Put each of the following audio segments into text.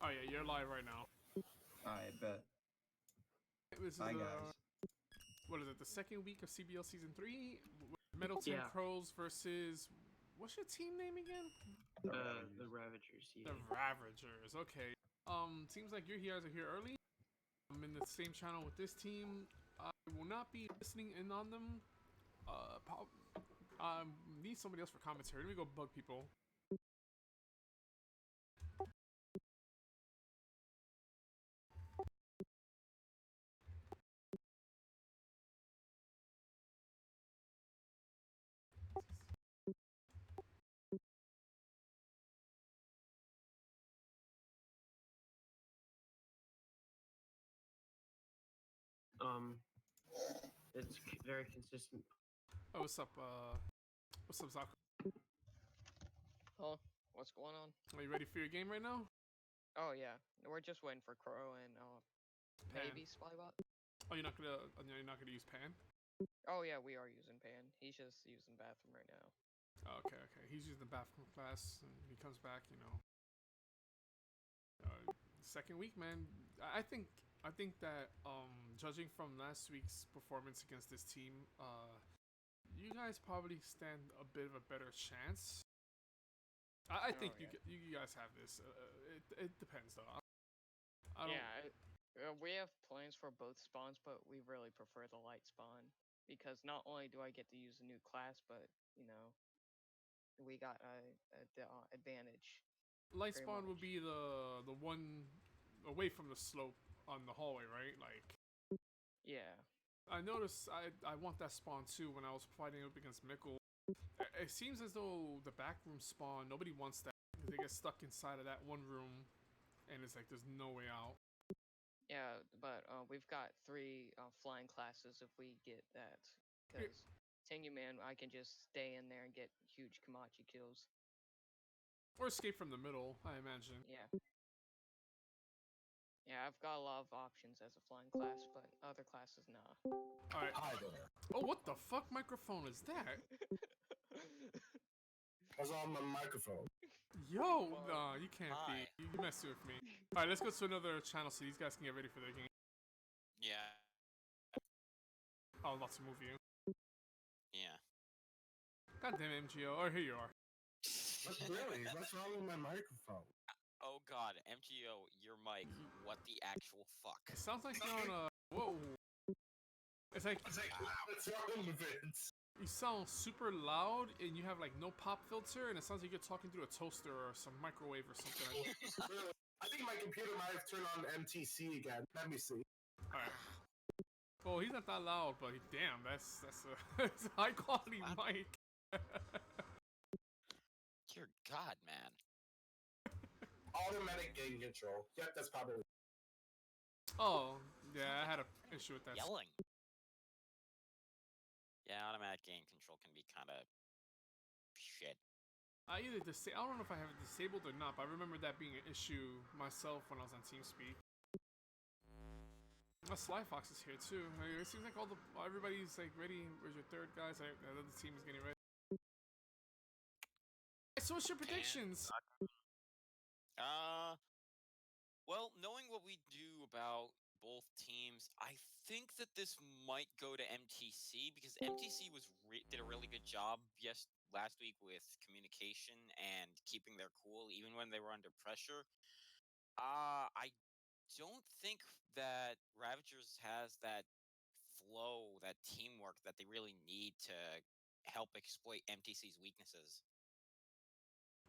Oh yeah, you're live right now. I bet. This is Hi guys. what is it? The second week of CBL season 3. Middleton Crows versus what's your team name again? The Ravagers. Yeah. The Ravagers. Okay. Seems like you guys are here early. I'm in the same channel with this team. I will not be listening in on them. Need somebody else for commentary. Let me go bug people. It's very consistent. Oh, what's up, Zaku? Huh? What's going on? Are you ready for your game right now? Oh yeah, we're just waiting for Crow and maybe Spybot. Oh, you're not gonna use Pan? Oh yeah, we are using Pan. He's just using bathroom right now. Okay. He's using the bathroom class, and he comes back. Second week, man. I think that judging from last week's performance against this team, you guys probably stand a bit of a better chance. I think you guys have this. It depends though. We have plans for both spawns, but we really prefer the light spawn because not only do I get to use a new class, but we got the advantage. Light spawn would be the one away from the slope on the hallway, right? Like. Yeah. I noticed I want that spawn too when I was fighting up against Mickle. It seems as though the back room spawn, nobody wants that because they get stuck inside of that one room and it's like there's no way out. Yeah, but we've got 3 flying classes if we get that. Because Tenguman, I can just stay in there and get huge Kamachi kills. Or escape from the middle, I imagine. Yeah. Yeah, I've got a lot of options as a flying class, but other classes, nah. Alright. Hi there. Oh, what the fuck microphone is that? That's on my microphone. Yo, nah, you can't be. You messing with me. Alright, let's go to another channel so these guys can get ready for their game. Yeah. Oh, I'm about to move you. Yeah. God damn it, MGO. Oh, here you are. Really? What's wrong with my microphone? Oh god, MGO, your mic. What the actual fuck? It sounds like you're on a... Whoa. It's like... What's wrong with it? You sound super loud, and you have like no pop filter, and it sounds like you're talking through a toaster or some microwave or something. I think my computer might have turned on MTC again. Let me see. Alright. Well, he's not that loud, but damn, that's a high quality mic. Dear God, man. Automatic gain control. Yep, that's probably. Oh, yeah, I had an issue with that. Yelling. Yeah, automatic gain control can be kind of shit. I don't know if I have it disabled or not, but I remember that being an issue myself when I was on TeamSpeak. Sly Fox is here too. It seems like everybody's like ready. Where's your third guys? The other team is getting ready. So what's your predictions? Well, knowing what we do about both teams, I think that this might go to MTC because MTC did a really good job last week with communication and keeping their cool even when they were under pressure. I don't think that Ravagers has that flow, that teamwork that they really need to help exploit MTC's weaknesses.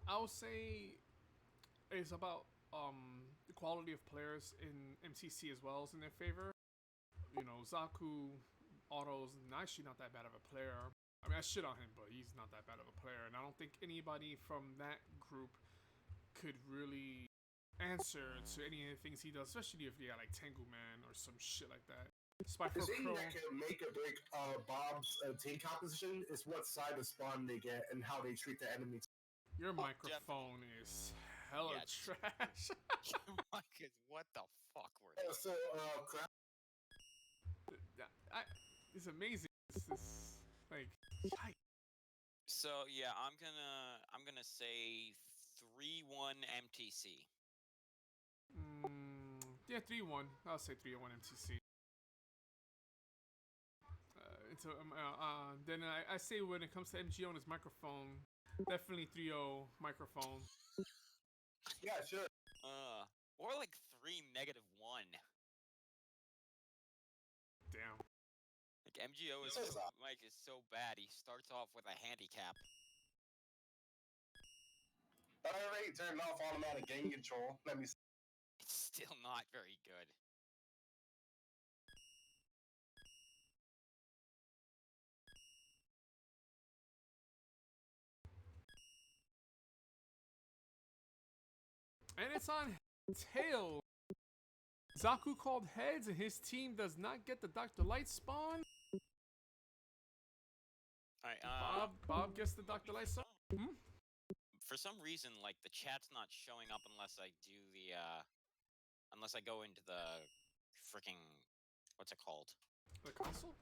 I would say it's about the quality of players in MTC as well is in their favor. Zaku, Otto's actually not that bad of a player. I mean, I shit on him, but he's not that bad of a player. And I don't think anybody from that group could really answer to any of the things he does, especially if you got like Tenguman or some shit like that. The thing that can make or break Bob's team composition is what side of spawn they get and how they treat the enemies. Your microphone is hella trash. Your mic is what the fuck were they? Crap. It's amazing. It's like. So yeah, I'm gonna say 3-1 MTC. Yeah, 3-1. I'll say 3-1 MTC. Then I say when it comes to MGO and his microphone, definitely 3-0 microphone. Yeah, sure. Or like 3-1. Damn. Like MGO is Mike is so bad. He starts off with a handicap. But I already turned off automatic game control. Let me see. It's still not very good. And it's on tail. Zaku called heads and his team does not get the Dr. Light spawn. Alright, Bob gets the Dr. Light spawn. For some reason, like, the chat's not showing up unless I do the, unless I go into the freaking, what's it called? The console?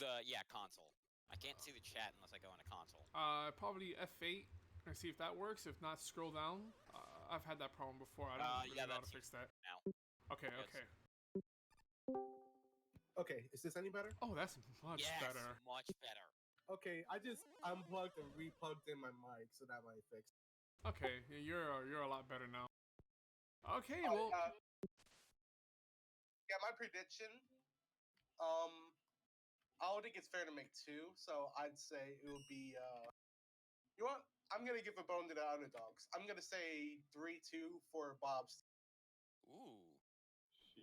Yeah, console. I can't see the chat unless I go into console. Probably F8 and see if that works. If not, scroll down. I've had that problem before. I don't really know how to fix that. Now. Okay, okay. Okay, is this any better? Oh, that's much better. Much better. Okay, I just unplugged and replugged in my mic, so that might fix it. Okay, you're a lot better now. Okay, well. Yeah, my prediction. I don't think it's fair to make two, so I'd say it will be. You know what? I'm gonna give a bone to the underdogs. I'm gonna say 3-2 for Bob's. Ooh.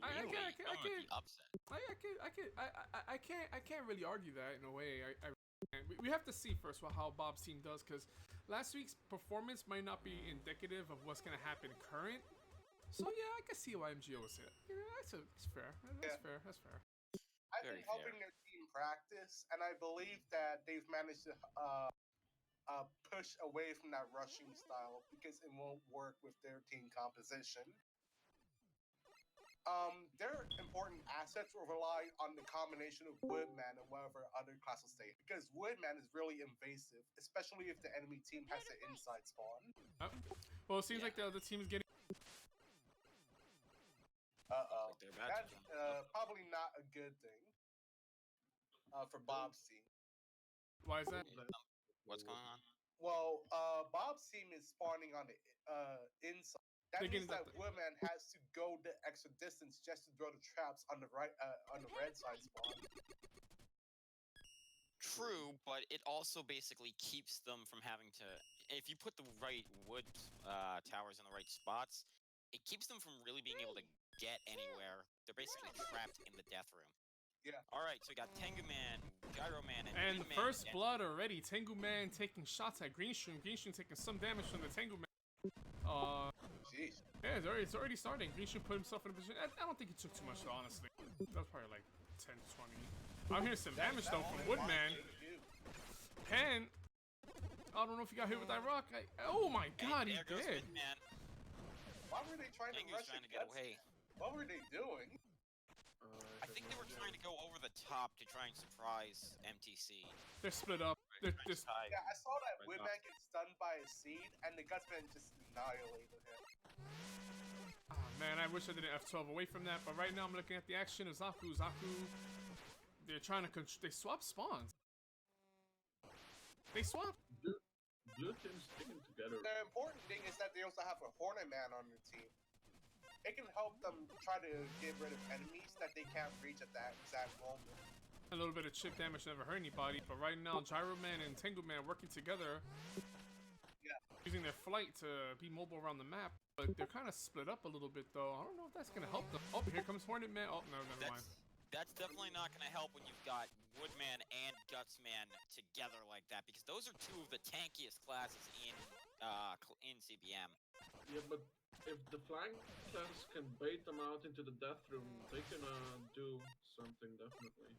I can't really argue that in a way. We have to see first how Bob's team does, because last week's performance might not be indicative of what's gonna happen current. So yeah, I can see why MGO was hit. Yeah, that's fair. That's fair. That's fair. I've been helping their team practice, and I believe that they've managed to push away from that rushing style because it won't work with their team composition. Their important assets will rely on the combination of Woodman and whatever other class will stay, because Woodman is really invasive, especially if the enemy team has an inside spawn. Well, it seems like the other team is getting. That's probably not a good thing for Bob's team. Why is that? What's going on? Well, Bob's team is spawning on the inside. That means that Woodman has to go the extra distance just to throw the traps on the right, on the red side spawn. True, but it also basically keeps them from having to. If you put the right wood towers in the right spots, it keeps them from really being able to get anywhere. They're basically trapped in the death room. Yeah. All right, so we got Tenguman, Gyroman, and Windman. First blood already. Tenguman taking shots at Greenshrum. Greenshrum taking some damage from the Tenguman. Jeez. Yeah, it's already starting. Greenshrum put himself in a position. I don't think it took too much, though, honestly. That was probably like 10 to 20. I'm hearing some damage, though, from Woodman. Pen. I don't know if he got hit with that rock. Oh my god, he did. Why were they trying to rush trying to get away? What were they doing? I think they were trying to go over the top to try and surprise MTC. They're split up. Yeah, I saw that Windman get stunned by a seed, and the Gutsman just annihilated him. Oh, man, I wish I didn't F12 away from that, but right now I'm looking at the action of Zaku. They're trying to they swap spawns. They swap. Blue team's sticking together. The important thing is that they also have a Hornetman on their team. It can help them try to get rid of enemies that they can't reach at that exact moment. A little bit of chip damage never hurt anybody, but right now Gyroman and Tenguman working together, using their flight to be mobile around the map. But they're kind of split up a little bit, though. I don't know if that's gonna help them. Oh, here comes Hornetman. Oh no, never mind. That's definitely not going to help when you've got Woodman and Gutsman together like that, because those are two of the tankiest classes in CBM. Yeah, but if the flank class can bait them out into the death room, they can do something definitely.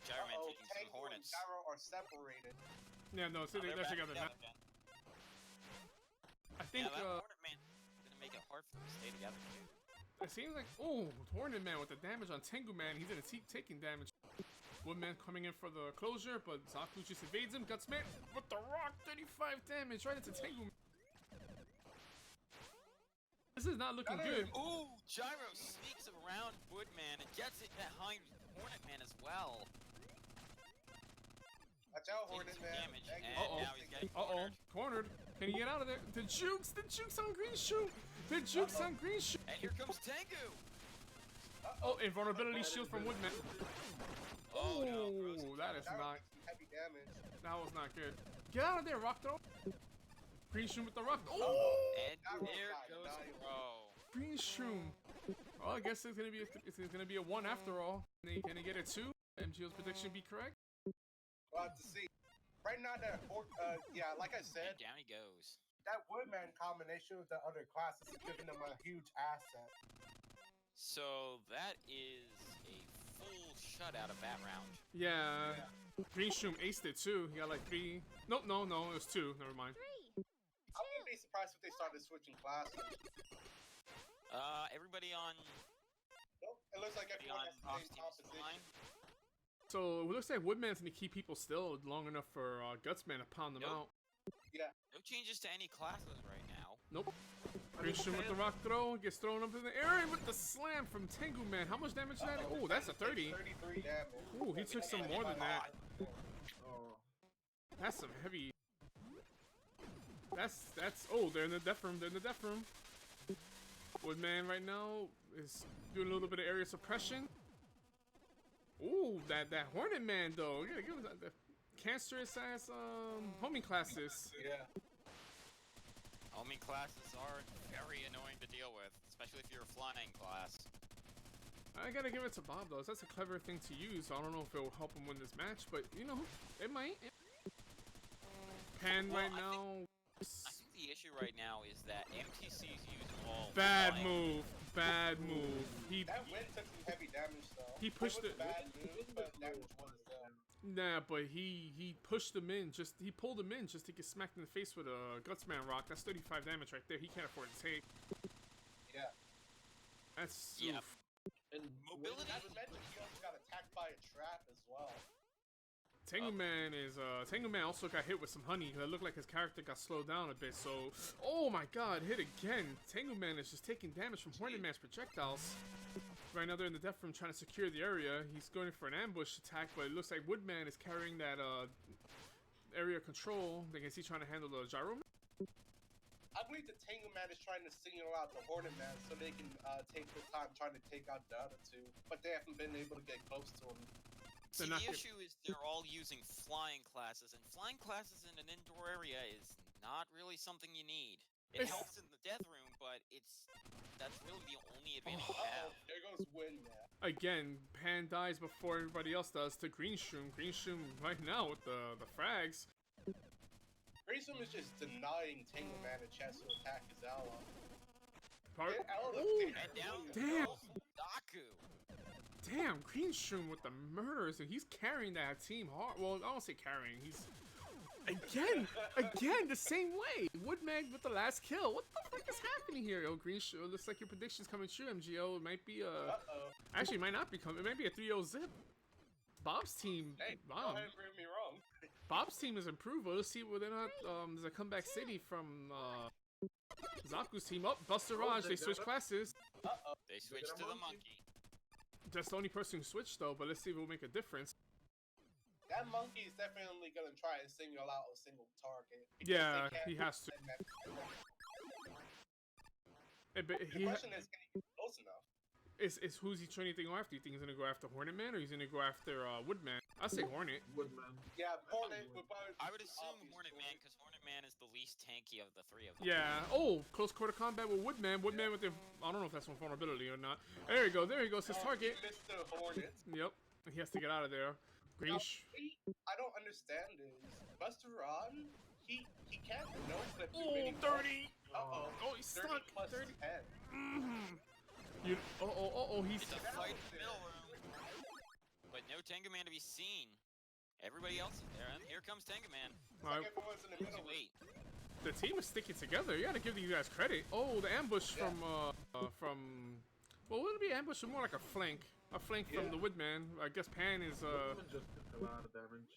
Gyroman taking some Hornets. Gyro are separated. Yeah, no, so they're together now. I think Hornetman gonna make it hard for them to stay together too. It seems like, Hornetman with the damage on Tenguman. He's gonna keep taking damage. Woodman coming in for the closure, but Zaku just evades him. Gutsman with the rock, 35 damage right into Tenguman. This is not looking good. Ooh, Gyro sneaks around Woodman and gets it behind Hornetman as well. Watch out, Taking some Hornetman. damage, and Uh-oh. now he's getting Uh-oh. cornered. Cornered. Can he get out of there? The jukes on Greenshrum. The jukes on Greenshrum. And here comes Tengu. Oh, invulnerability shield from Woodman. Oh no, Oh, that is That not. was some heavy damage. That was not good. Get out of there, rock throw. Greenshrum with the rock. Oh, And there goes Bro. Greenshrum. Well, I guess it's gonna be a 1 after all. Can they get a 2? MGO's prediction be correct? We'll have to see. Right now, yeah, like I said, And down he goes. that Woodman combination with the other classes is giving them a huge asset. So that is a full shutout of that round. Yeah. Greenshrum aced it too. He got like 3. Nope, no, it was 2. Never mind. I wouldn't be surprised if they started switching classes. Everybody on Nope, it looks like everyone has the Ops same team is composition. fine. So it looks like Woodman's gonna keep people still long enough for Gutsman to pound them Nope. out. No changes to any classes right now. Nope. Greenshrum with the rock throw gets thrown up in the air with the slam from Tenguman. How much damage is that? Oh, that's a 30. 33 damage. Ooh, he took some more than that. Oh. That's some heavy. That's. Oh, they're in the death room. They're in the death room. Woodman right now is doing a little bit of area suppression. Ooh, that Hornetman though. Yeah, give us that. The cancerous ass homing classes. Yeah. Homing classes are very annoying to deal with, especially if you're a flying class. I gotta give it to Bob though. That's a clever thing to use. I don't know if it will help him win this match, but you know, it might. Pan Well, right I now. think the issue right now is that MTC's using all Bad flying. move. Bad move. He That win took some heavy damage though. He pushed it. it- Was a bad move, but damage was there. Nah, but he pushed him in. He pulled him in just to get smacked in the face with a Gutsman rock. That's 35 damage right there. He can't afford to take. Yeah. That's Yeah. oof. And Mobility? Not to mention, he also got attacked by a trap as well. Tenguman also got hit with some honey. It looked like his character got slowed down a bit. So, oh my God, hit again. Tenguman is just taking damage from Hornetman's projectiles. Right now they're in the death room trying to secure the area. He's going for an ambush attack, but it looks like Woodman is carrying that area control. I guess he's trying to handle the Gyroman. I believe the Tenguman is trying to single out the Hornetman so they can take their time trying to take out the other two, but they haven't been able to get close to him. See, They're not the good. issue is they're all using flying classes, and flying classes in an indoor area is not really something you need. It It's- helps in the death room, but that's really the only advantage you Uh-oh, have. there goes Windman. Again, Pan dies before everybody else does to Greenshrum. Greenshrum right now with the frags. Greenshrum is just denying Tenguman a chance to attack his ally. Part- Get out of Ooh, there. And down Damn. goes Daku. damn, Greenshrum with the murders, and he's carrying that team hard. Well, I don't say carrying. He's again the same way. Woodman with the last kill. What the fuck is happening here? Yo, Greenshrum, looks like your prediction's coming true. MGO, it might be Uh-oh. actually it might not be coming. It might be a 3-0 zip. Bob's team. Hey, go Wow. ahead and prove me wrong. Bob's team is improved. Well, let's see whether or not there's a comeback city from Zaku's team. Up, Busterrodg. They switch classes. Uh-oh. They switched to the monkey. That's the only person who switched though. But let's see if it will make a difference. That monkey is definitely gonna try and single out a single target. because Yeah, they can't he has to. defend that. But The he question is, can he get close enough? is who's he trying to go after? You think he's gonna go after Hornetman or he's gonna go after Woodman? I say Hornet. Woodman. Yeah, Hornet would probably I be would the assume obvious Hornetman, choice. because Hornetman is the least tanky of the three of them. Yeah. Oh, close quarter combat with Woodman. Woodman with the I don't know if that's one vulnerability or not. There you go. There he goes. His Oh, target. he missed the Hornet. Yep. He has to get out of there. Now, Greensh. I don't understand is Busterrodg, he can't no clip you Oh, really 30. Uh-oh. Oh, he's 30 stuck. plus 30. 10. You. He's. It's a fight in the middle room. But no Tenguman to be seen. Everybody else is there, and here comes Tenguman. It's like everyone's in the middle. Wait, The team is sticking together. You gotta give these guys credit. Oh, the ambush Yeah. from. Well, would it be ambush? More like a flank. A flank from Yeah. the Woodman. I guess Pan is Woodman just took a lot of damage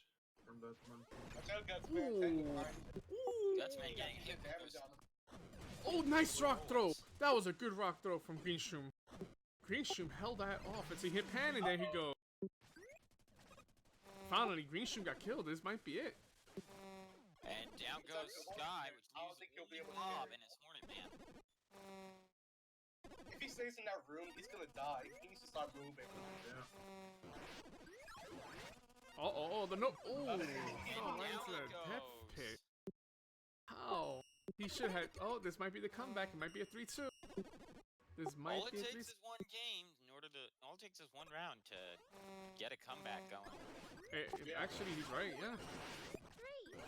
from that one. Watch out, Gutsman. Take it Ooh. behind. Ooh. Gutsman getting hit with Damage those on him. Oh, nice rock throw. That was a good rock throw from Greenshrum. Greenshrum held that off. It's a hit pan, and there he goes. Finally, Greenshrum got killed. This might be it. And down goes Sky, which leaves only Bob and his Hornetman. If he stays in that room, he's gonna die. He needs to start moving. Yeah. The no. Oh, And right into down that it death goes. pit. How? He should have. Oh, this might be the comeback. It might be a 3-2. This might All it be a 3-2. takes is one game in order to. All it takes is one round to get a comeback going. Actually, he's right. Yeah. 3,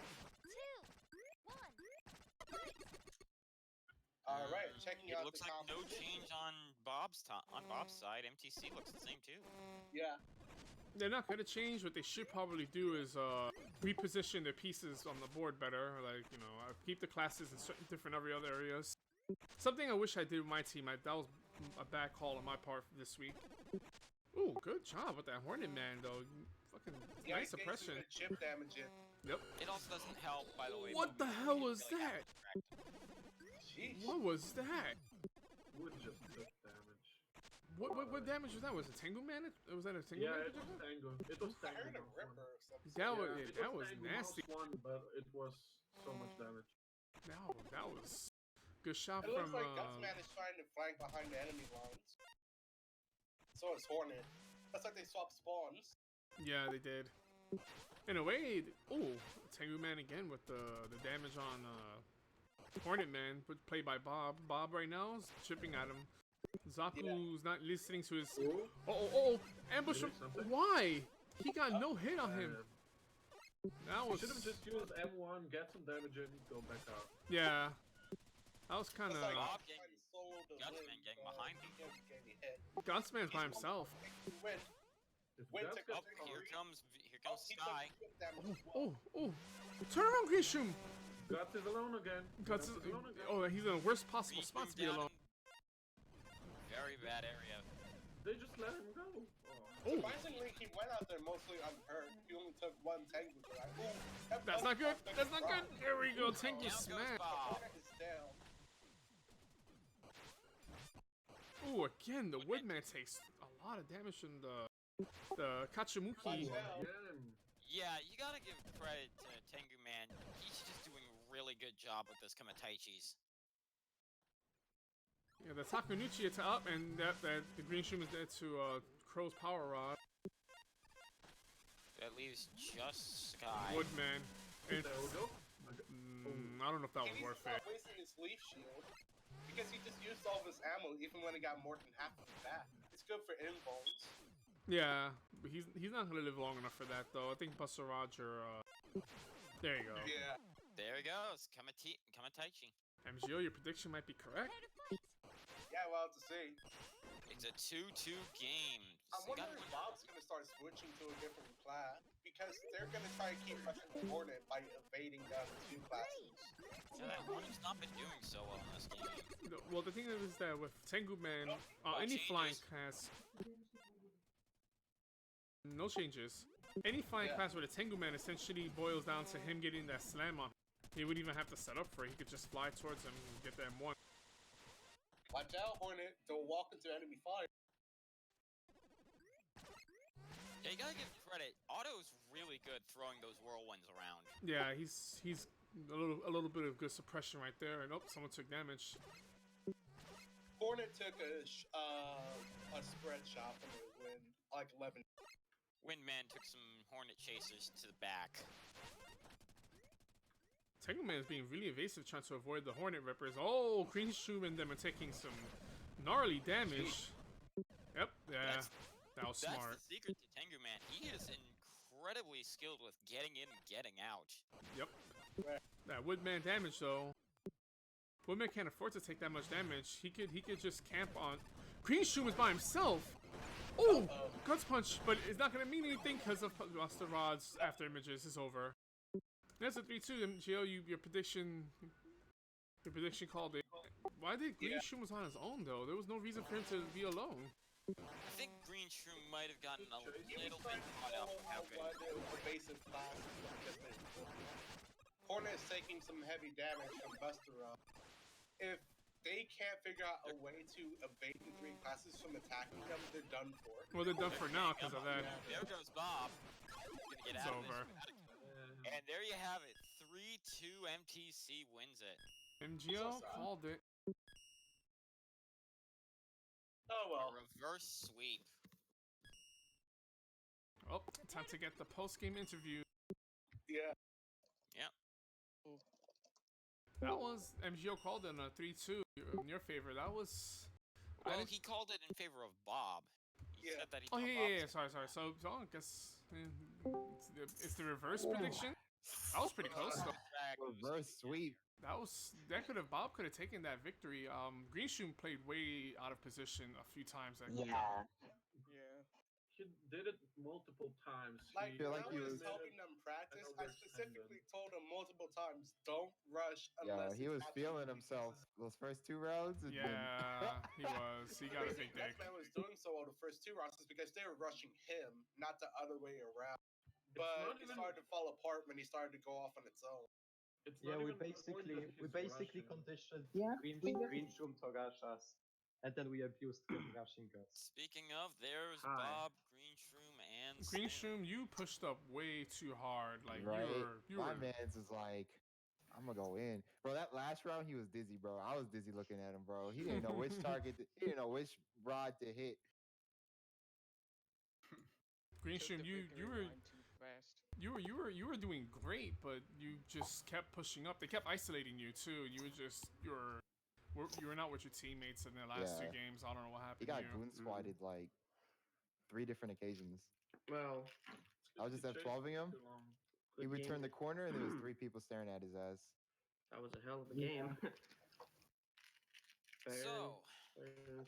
2, 1. All right, checking It out looks the like no competition. change on Bob's side. MTC looks the same too. Yeah. They're not gonna change. What they should probably do is reposition their pieces on the board better. Like, you know, keep the classes in certain different every other areas. Something I wish I did with my team. That was a bad call on my part this week. Ooh, good job with that Hornetman though. Fucking Yeah, nice he takes suppression. some good chip damage in. Yep. It also doesn't help, by the way. What the moving hell really was have that? to track. Jeez. What was that? Would just took damage. What damage was that? Was it Tenguman? Was that a Tenguman? Yeah, it was Tango. It was I Tango. heard a mouse one. ripper or something. That was Tango nasty. mouse one, but it was so much damage. No, that was good shot It looks from. like Gutsman is trying to flank behind the enemy lines. So is Hornet. That's like they swapped spawns. Yeah, they did. In a way, ooh, Tenguman again with the damage on Hornetman, played by Bob. Bob right now is chipping at him. Zaku's not listening to his. Oh! Ambush him! Something? Why? He got no hit on him. That was. Should have just used M1, get some damage in, go back out. Yeah. That was kind of. It's like Bob he's trying to getting- solo the Gutsman win, getting but behind he him. can't get any hit. Gutsman's by himself. Win. If Wait, that's take Oh, a- here comes he Sky. took chip damage as well. Oh! Turn around, Greenshrum! Guts is alone again. Guts is. Oh, he's in the worst possible spot to be alone. Very bad area. They just let him go. Oh. Surprisingly, he went out there mostly unhurt. He only took one Tengu. That's not good. That's not good. There we go. Tengu Down goes smash. Bob. Hornet is down. Ooh, again, the Woodman takes a lot of damage from the Kachimuki. Again. Yeah, you gotta give credit to Tenguman. He's just doing a really good job with this Kamataichis. Yeah, the Takunuchi is up, and that the Greenshrum is there to Crow's Power Rod. That leaves just Sky. Woodman. And, There we go. I don't know if that He was needs worth to it. stop wasting his leaf shield. Because he just used all of his ammo even when he got more than half of that. It's good for inbones. Yeah, but he's not gonna live long enough for that though. I think Busterrodg or there you go. Yeah. There he goes. Kamataichi. MGO, your prediction might be correct. Prepare to fight. Yeah, we'll have to see. It's a 2-2 game. I'm So you gotta wondering if Bob's gonna start switching to a different class. Because they're gonna try to keep rushing the Hornet by evading down the two classes. Yeah, that Hornet's not been doing so well in this game. Well, the thing is that with Tenguman, any flying class, no changes. Any flying class with a Tenguman essentially boils down to him getting that slam on. He wouldn't even have to set up for it. He could just fly towards him and get that M1. Watch out, Hornet. Don't walk into enemy fire. Yeah, you gotta give credit. Otto's really good throwing those whirlwinds around. Yeah, he's a little bit of good suppression right there. And someone took damage. Hornet took a spread shot from the wind, like 11. Windman took some Hornet chasers to the back. Tenguman is being really evasive, trying to avoid the Hornet Rippers. Oh, Greenshrum and them are taking some gnarly damage. Yep, yeah, that was smart. That's the secret to Tenguman. He is incredibly skilled with getting in and getting out. Yep. That Woodman damage though. Woodman can't afford to take that much damage. He could just camp on. Greenshrum is by himself. Oh, Guts Punch, but it's not gonna mean anything because of Busterrogg's after images is over. That's a 3-2. MGO, your prediction called it. Why did Greenshrum was on his own though? There was no reason for him to be alone. I think Greenshrum might have gotten a He was little trying bit to caught up know with how good what the evasive class is because Hornet is taking some heavy damage from Busterrodg. If they can't figure out a way to evade the three classes from attacking them, they're done for. Well, they're done for now because of that. There goes Bob. Gonna get It's out of over. this. And there you have it. 3-2 MTC wins it. MGO called it. Oh well. A reverse sweep. Oh, time to get the post-game interview. Yeah. Yep. That was MGO called it a 3-2 in your favor. That was. Well, he called it in favor of Bob. He said that he Oh thought yeah. Bob's Sorry. So I guess it's the reverse prediction. That was pretty close. Though. Reverse sweep. Bob could have taken that victory. Greenshrum played way out of position a few times. Yeah. He did it multiple times. Like, feel when like I he was was- helping them practice, I overextended. specifically told him multiple times, don't rush Yeah, unless he it's was feeling absolutely himself necessary. those first 2 rounds. And then- Yeah, he was. He got a big That's dick. man was doing so well the first 2 rounds is because they were rushing him, not the other way around. not But it even- started to fall apart when he started to go off on its own. It's Yeah, not we even the point basically that we he's basically rushing. conditioned Yeah, Greenshrum to rush us, and then we abused him rushing us. Speaking of, there's Hi. Bob, Greenshrum, and Greenshrum, you pushed up way too hard. Like right? you My were. man's is like, I'm gonna go in, bro. That last round, he was dizzy, bro. I was dizzy looking at him, bro. He didn't know which target. He didn't know which rod to hit. Greenshrum, Took the you victory were. line too fast. You were doing great, but you just kept pushing up. They kept isolating you too. You were not with your teammates in the last 2 Yeah. games. I don't know what He happened got to you. goon squatted like 3 different occasions. Well, I was just He chased F12ing him. too long. He good would turn the game. corner, and there was 3 people staring at his ass. That was a hell of a game. So,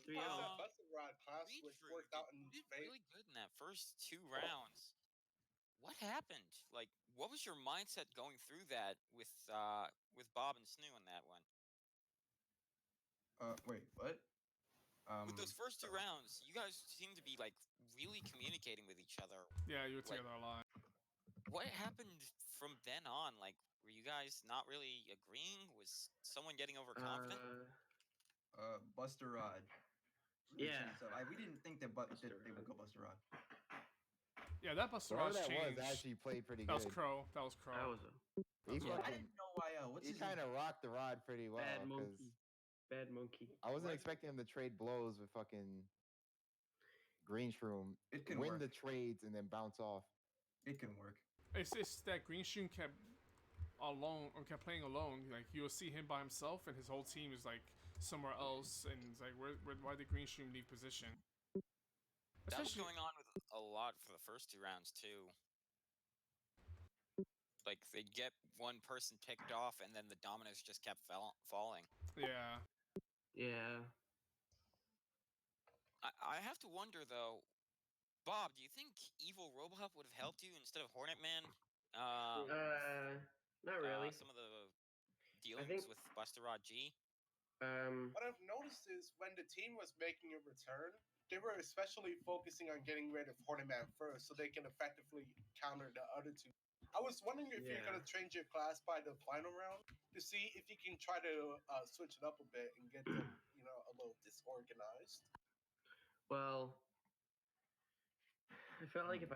3 Plus, out. that busted rod class, which Greenshrum worked out in did favor. really good in that first 2 rounds. What happened? Like, what was your mindset going through that with Bob and Snu in that one? Wait, what? With those first 2 rounds, you guys seem to be like really communicating with each other. Yeah, you were Like- together a lot. What happened from then on? Like, were you guys not really agreeing? Was someone getting overconfident? Busterrodg. Yeah. So we didn't think that they would go Busterrodg. Yeah, that Whoever Busterrodg that changed. was actually played pretty That good. was Crow. That was Crow. That was a He Yeah, I fucking, didn't know why. What's he his kind of name? rocked the rod pretty well. bad 'Cause monkey. Bad monkey. I wasn't What? expecting him to trade blows with fucking Greenshrum, It can win work. the trades, and then bounce off. It can work. It's that Greenshrum kept alone or kept playing alone. Like you'll see him by himself, and his whole team is like somewhere else, and it's like, why did Greenshrum leave position? That was Especially, going on with a lot for the first 2 rounds too. Like they'd get one person picked off, and then the dominoes just kept falling. yeah. Yeah. I have to wonder though, Bob, do you think Evil Robot would have helped you instead of Hornetman? Not really. Some of the dealings think- with Busterrodg G. What I've noticed is when the team was making a return, they were especially focusing on getting rid of Hornetman first so they can effectively counter the other 2. I was wondering if you're Yeah. going to change your class by the final round to see if you can try to switch it up a bit and get them, a little disorganized. Well, I felt like if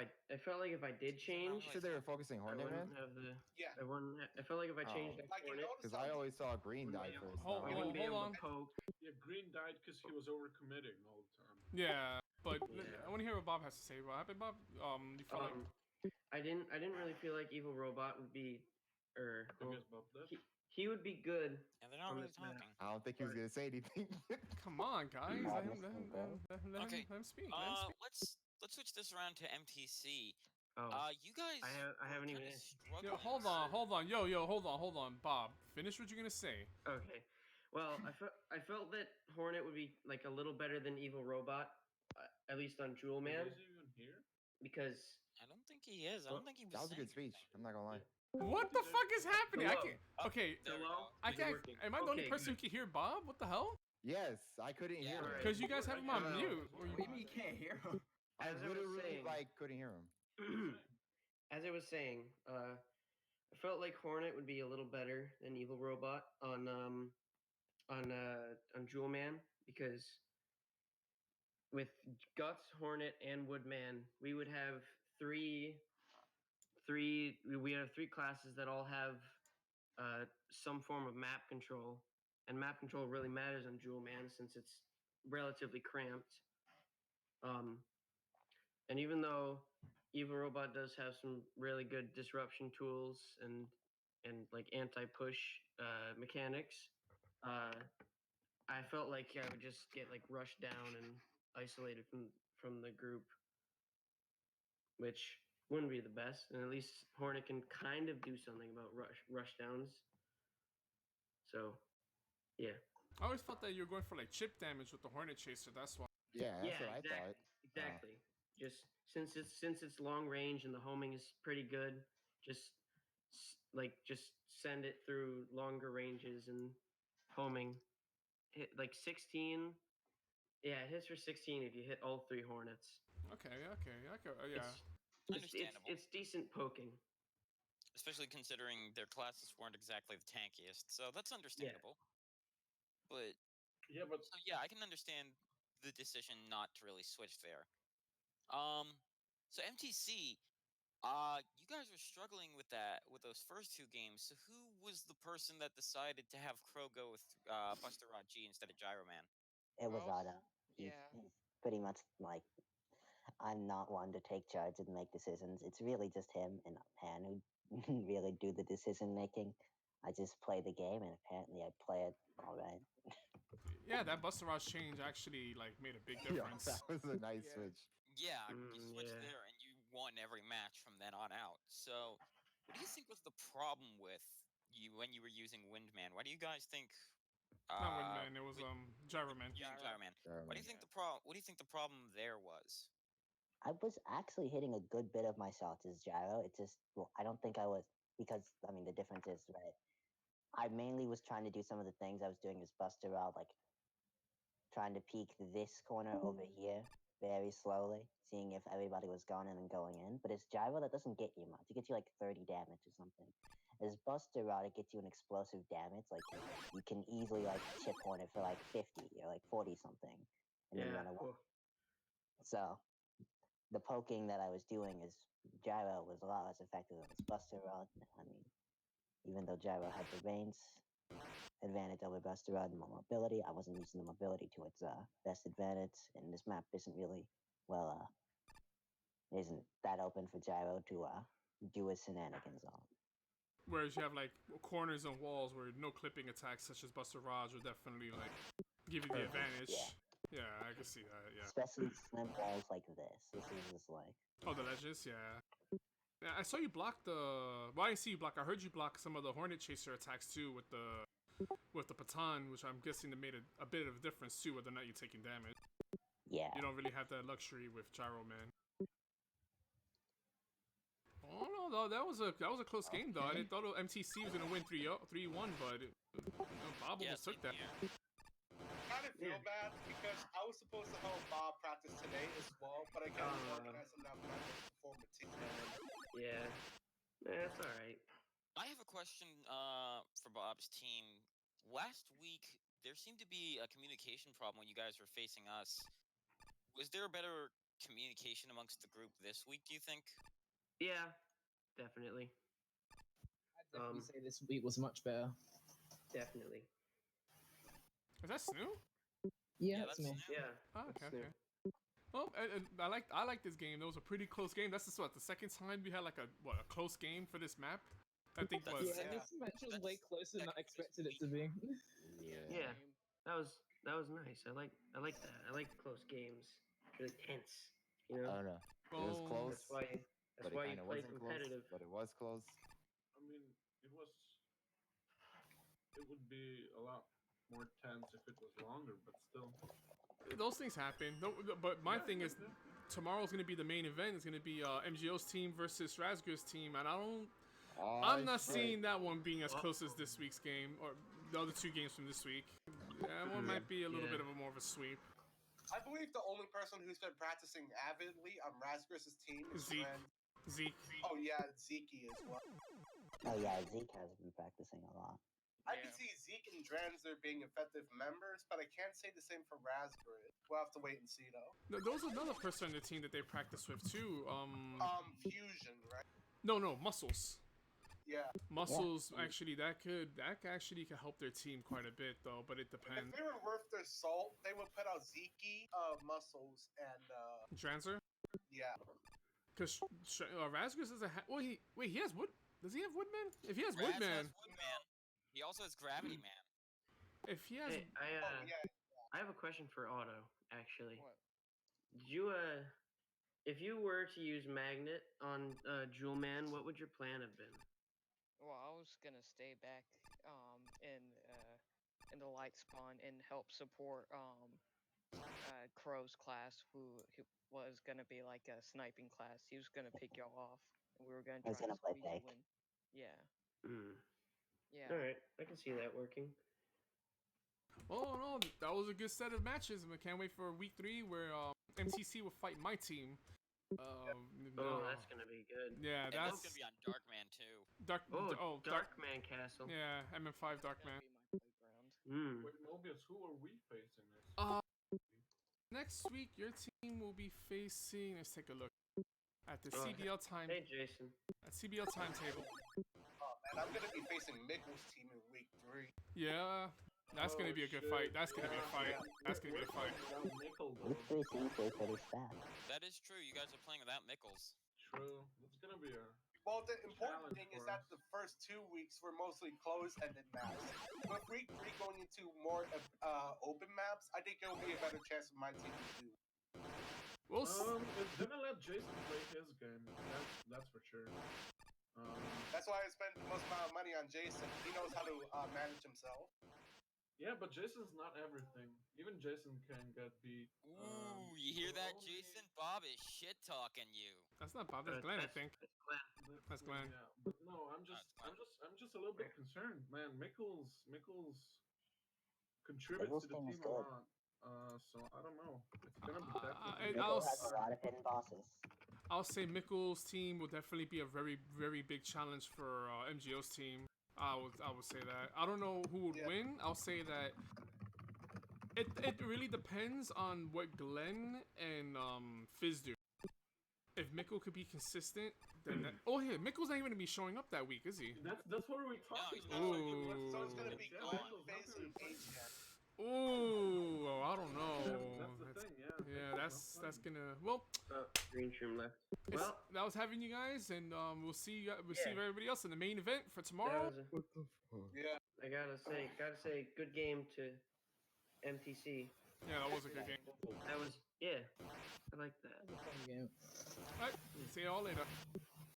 I did change, You said they were focusing I Hornet Man? wouldn't have the. Yeah. I wouldn't. I felt like if I changed Oh. that Like, you Hornet, notice Because how I always saw Green die Yeah. first. Hold- I now. wouldn't be able on. to poke. Yeah, Green died because he was overcommitting all the time. Yeah, but Yeah. I want to hear what Bob has to say. What happened, Bob? You felt like I didn't really feel like Evil Robot would be, or I well, guess Bob did. he would be good. Yeah, they're not On really this map. talking. I don't think he was gonna say anything. come on, guys, let him Okay, let him speak. Let him speak. Let's switch this around to MTC. Oh, You guys. I haven't were even kinda answered. Yo, struggling. hold on, yo, hold on, Bob. Finish what you're gonna say. okay. Well, I felt that Hornet would be like a little better than Evil Robot, at least on Jewel Man, Is he even here? because I don't think he is. I don't think he was. That was a good saying speech. I'm not gonna lie. What the fuck is happening? I Hello. can't. Okay, There we Hello? go. I Is it can't. working? Am I the only Okay, person who good. can hear Bob? What the hell? Yes, I couldn't Yeah. hear him. Alright. Because you guys have him on Hello. mute. Or What you- do you mean you can't hear him? I As I was literally saying- couldn't hear him. as I was saying, I felt like Hornet would be a little better than Evil Robot on Jewelman because with Guts, Hornet, and Woodman, we would have three classes that all have some form of map control, and map control really matters on Jewelman since it's relatively cramped. And even though Evil Robot does have some really good disruption tools and like anti-push mechanics, I felt like I would just get like rushed down and isolated from the group, which wouldn't be the best. And at least Hornet can kind of do something about rush downs. So, yeah. I always thought that you were going for like chip damage with the Hornet Chaser. That's why. Yeah, that's what exactly, I thought. Exactly. Just since it's long range and the homing is pretty good, just send it through longer ranges and homing. Hit like 16. Yeah, it hits for 16 if you hit all 3 Hornets. Okay. Yeah. It's decent poking. Especially considering their classes weren't exactly the tankiest, so that's understandable. But so yeah, I can understand the decision not to really switch there. So MTC, you guys were struggling with those first 2 games. So who was the person that decided to have Crow go with Busterrodg instead of Gyroman? It was Well, Otto. He's yeah. pretty much like, I'm not one to take charge and make decisions. It's really just him and Pan who really do the decision making. I just play the game, and apparently I play it all right. Yeah, that Busterrodg change actually like made a big difference. That was a nice switch. Yeah, you switched yeah. there and you won every match from then on out. So, what do you think was the problem with you when you were using Windman? Why do you guys think? Not Windman, it was Gyroman. Gyroman. What do you think the What do you think the problem there was? I was actually hitting a good bit of my shots as Gyro. It just, well, I don't think I was, because, I mean, the difference is, right, I mainly was trying to do some of the things I was doing as Busterrodg, like trying to peek this corner over here very slowly, seeing if everybody was going in and going in. But as Gyro, that doesn't get you much. It gets you like 30 damage or something. As Busterrodg, it gets you an explosive damage. Like, you can easily like chip Hornet for like 50 or like 40 something, and then run away. Cool. So the poking that I was doing as Gyro was a lot less effective than Busterrodg. I mean, even though Gyro had the range advantage over Busterrodg and more mobility, I wasn't using the mobility to its best advantage, and this map isn't really, isn't that open for Gyro to do his shenanigans on. Whereas you have like corners and walls where no clipping attacks such as Busterrodg will definitely like give you the advantage. Yeah, I can see that, yeah. Especially slim walls like this. This is just like... Oh, the ledges, yeah. Yeah, I saw you block the... Well, I didn't see you block. I heard you block some of the Hornet Chaser attacks, too, with the Patan, which I'm guessing that made a bit of a difference, too, whether or not you're taking damage. Yeah. You don't really have that luxury with Gyroman. Oh, no, though. That was a close game, though. I didn't thought MTC was going to win 3-1, but Bob almost took that. I kind of feel bad because I was supposed to help Bob practice today as well, but I can't organize enough practice before material. Yeah, that's all right. I have a question for Bob's team. Last week, there seemed to be a communication problem when you guys were facing us. Was there a better communication amongst the group this week, do you think? Yeah, definitely. I'd definitely say this week was much better. Definitely. Is that Snu? Yeah, that's me. Yeah. Oh, okay. Well, I like this game. It was a pretty close game. That's the second time we had like a close game for this map. I think was this match was way closer than I expected it to be. Yeah, that was nice. I like that. I like close games. Really tense. You know. I don't know. It was close. That's why you play competitive. Close, but it was close. I mean, it would be a lot more tense if it was longer, but still. Those things happen. But my thing is, tomorrow's going to be the main event. It's going to be MGO's team versus Ravagers' team, and I'm not seeing that one being as close as this week's game, or the other 2 games from this week. That one might be a little bit of more of a sweep. I believe the only person who's been practicing avidly on Ravagers' team is Zeke. Oh yeah, Zeke as well. Oh yeah, Zeke has been practicing a lot. I can see Zeke and Dranzer being effective members, but I can't say the same for Ravagers. We'll have to wait and see though. There's another person on the team that they practice with too. Fusion, right? No, Muscles. Yeah. Muscles actually that actually could help their team quite a bit though, but it If depends. they were worth their salt, they would put out Zeke, Muscles, and Dranzer? yeah. Because Ravagers is a he has Wood. Does he have Woodman? If he has Raz Woodman, has Woodman. He also has Gravity Man. if he has, Hey, I have a question for Otto. Actually, What? did you if you were to use Magnet on Jewel Man, what would your plan have been? Well, I was gonna stay back in the light spawn and help support Crow's class, who was gonna be like a sniping class. He was gonna pick y'all off, and we were gonna I was try to gonna play squeeze Fake. win. Yeah. Hmm. Yeah. All right, I can see that working. oh no, that was a good set of matches. I can't wait for week 3 where MTC will fight my team. Oh, that's gonna be good. Yeah, And that's gonna be on Darkman too. Darkman Castle. Yeah, MM5 Darkman. Be my playground. Wait, Mobius, who are we facing next? Next week your team will be facing. Let's take a look at the Oh, CBL time. Hey, Jason. At CBL timetable. Oh man, I'm gonna be facing Mickle's team in week 3. Yeah, that's gonna be a good fight. That's gonna be a fight. That's gonna be a fight. Week 3 seems to be pretty stacked. That is true. You guys are playing without Mickles. True. It's gonna be a. Well, the important challenge thing is for that the first 2 weeks were mostly closed-ended maps. With week 3 going into more open maps, I think it will be a better chance for my team to do. We'll It's gonna let Jason play his game. That's for sure. That's why I spent the most amount of money on Jason. He knows how to manage himself. Yeah, but Jason's not everything. Even Jason can get beat. Ooh, you hear that, Jason? Bob is shit talking you. That's not Bob. That's Glenn, I think. That's Glenn. Yeah, but no, I'm just a little bit concerned, man. Mickles contributes to the team is team a good. lot. So I don't know. It's gonna be definitely. Mickle has a lot of hidden bosses. I'll say Mickle's team will definitely be a very, very big challenge for MGO's team. I would say that. I don't know who would win. I'll say that it really depends on what Glenn and Fizz do. If Mickle could be consistent, then Mickle's not even gonna be showing up that week, is he? That's what we're talking about. Ooh. So it's gonna be Glenn, Fizz, and Asian. Ooh, I don't know. That's the thing, yeah. Yeah, that's gonna. Well, Greenshrum left. it's- Well, that was having you guys, and we'll see everybody else in the main event for tomorrow. Yeah. I gotta say, good game to MTC. Yeah, that was a good game. That was, I like that. All right, see y'all later.